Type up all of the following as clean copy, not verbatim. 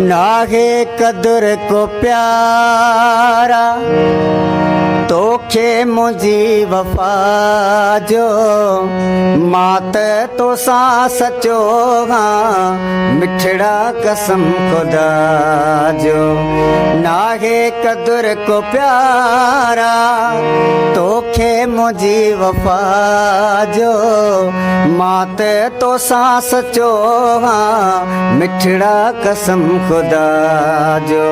नाहे कदुर को प्यारा तोखे मुझी वफा जो मात तो सा सचो हाँ मिठड़ा कसम खुदा जो नाहे कदुर को प्यारा तोखे मुझी वफा जो मात तो सा सचो हाँ मिठड़ा कसम खुदा जो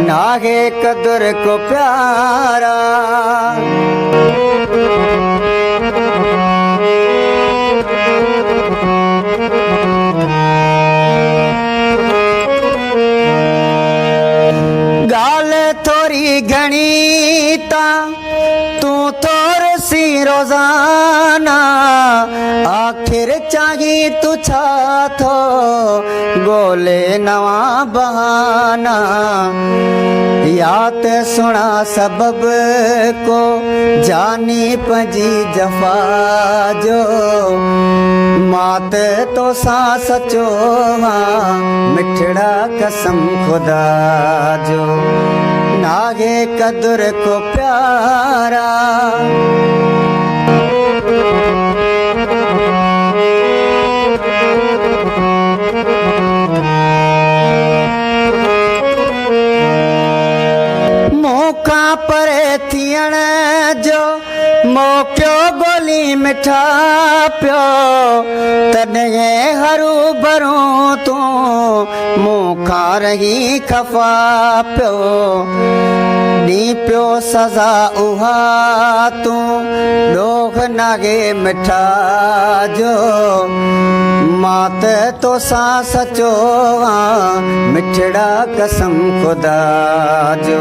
नाहे कदुर को प्यारा। गाल थोड़ी घणी ता तू थोर सी रोजाना आखिर चाही तू छा थो गोले नवा बहाना याद सुना सबब को जानी पजी जफा जो मात तो सा सचो हाँ मिठड़ा कसम खुदा जो नागे कदुर को प्यारा। मौका पर थियण जो मौक़ो गोली मिठा पियो तॾहिं हरू भरू तूं मूंखां रही खफ़ा पियो नी पियो सज़ा उहा तूं ॾोह नागे मिठा जो मात तो सा सचो हाँ मिठड़ा कसम खुदा जो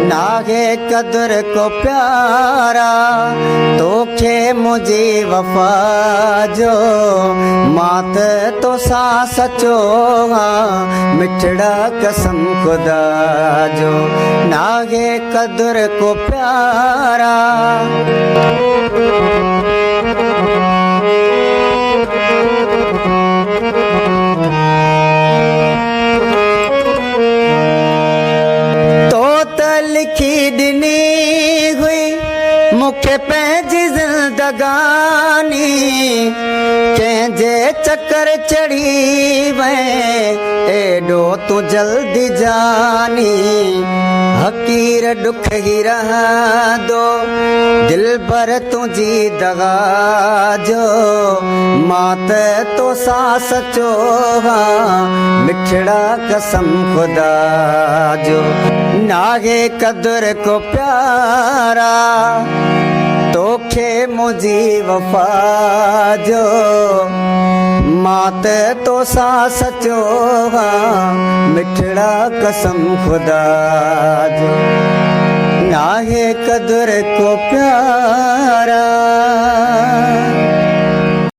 नागे कदुर को प्यारा तोखे मुझी वफा जो मात तो सा सचो हाँ मिठड़ा कसम खुदा जो नागे कदुर को प्यारा। लिखी दिनी हुई मुखे पंहिंजी ज़िंदगानी कंहिंजे चक्कर चढ़ी वए एॾो तूं जल्दी जानी हकीर दुख ही रहंदो दिल भर तुझी दगा जो मात तो सा सचो हाँ मिठड़ा कसम खुदा जो नागे कदुर को प्यारा तोखे मुझी वफा जो मात तो सा सचो हाँ मिठड़ा कसम खुदा जो नागे कदुर को प्यारा।